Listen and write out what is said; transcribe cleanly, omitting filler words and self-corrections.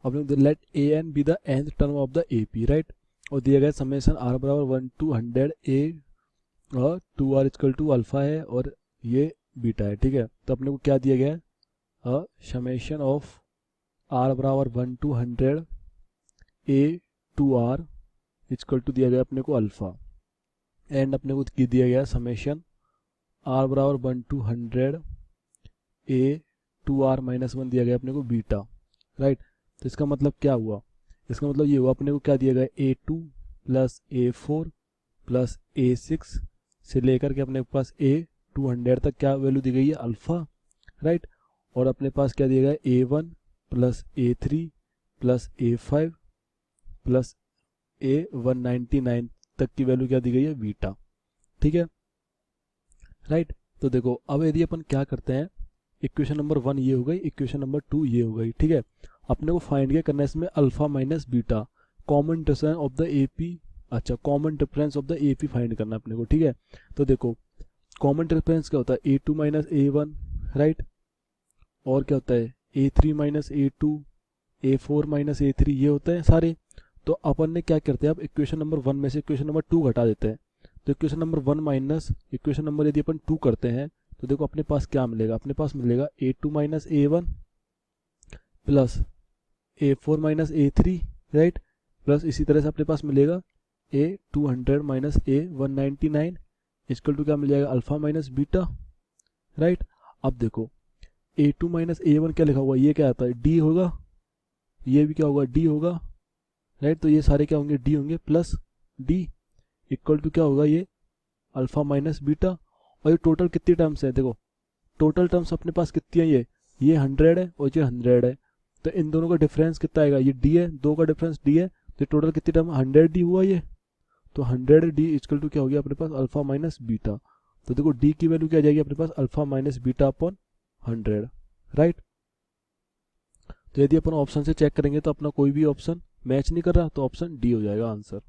अपने let A N be the nth term of the A P, right. और दिया गया समेशन आर बराबर 1 to 100 ए और 2r इक्वल टू अल्फा है और ये बीटा है, ठीक है। तो अपने को क्या दिया गया है, समेशन ऑफ आर बराबर 1 to 100 A 2r equal to दिया गया अपने को अल्फा, एंड अपने को दिया गया समेशन आर बराबर 1 to 100 ए 2r माइनस 1 दिया गया अपने को बीटा, राइट। तो इसका मतलब क्या हुआ, इसका मतलब ये हुआ अपने को क्या दिया गया A2 plus A4 plus A6 से लेकर के अपने पास A200 तक क्या वैल्यू दी गई है, अल्फा, राइट। और अपने पास क्या दिया गया A1 plus A3 plus A5 plus A199 तक की वैल्यू क्या दी गई है, बीटा, ठीक है, राइट। तो देखो अब यदि अपन क्या करते हैं, इक्वेशन नंबर 1 ये हो गई, इक्वेशन नंबर 2 ये हो गई, ठीक है। अपने को फाइंड क्या करना है इसमें, alpha minus beta, common difference of the AP, अच्छा common difference of the AP find करना है अपने को, ठीक है। तो देखो कॉमन डिफरेंस क्या होता है, A2 माइनस A1, राइट। और क्या होता है A3 minus A2, A4 minus A3, ये होते हैं सारे। तो अपन ने क्या करते हैं, अब इक्वेशन नंबर 1 में से इक्वेशन नंबर 2 घटा देते हैं। तो equation number 1 minus equation number यदि अपन 2 करते हैं तो देखो अपने पास क्या मिलेगा, अपने पास मिलेगा A2 minus A1 plus A4 minus A3, right, plus इसी तरह से अपने पास मिलेगा A200 minus A199 equal to क्या मिल जाएगा, अल्फा माइनस बीटा, राइट। अब देखो A2 माइनस A1 क्या लिखा हुआ, ये क्या आता है, D होगा, ये भी क्या होगा, D होगा, राइट। तो ये सारे क्या होंगे, D होंगे प्लस D इक्वल टू क्या होगा, ये अल्फा माइनस बीटा। और ये टोटल कितनी टर्म्स है, देखो टोटल टर्म्स अपने पास कितनी है, ये 100 है और ये 100 है। तो इन दोनों का डिफरेंस कितना आएगा, ये D है, दो का डिफरेंस D है, तो टोटल कितनी टर्म 100D हुआ ये। तो 100D इक्वल टू क्या हो गया अपने पास, अल्फा माइनस बीटा। तो देखो D की वैल्यू क्या आ जाएगी अपने पास, alpha minus beta upon 100, right. तो यदि अपन ऑप्शन से चेक करेंगे तो अपना कोई भी ऑप्शन मैच नहीं कर रहा, तो ऑप्शन डी हो जाएगा आंसर।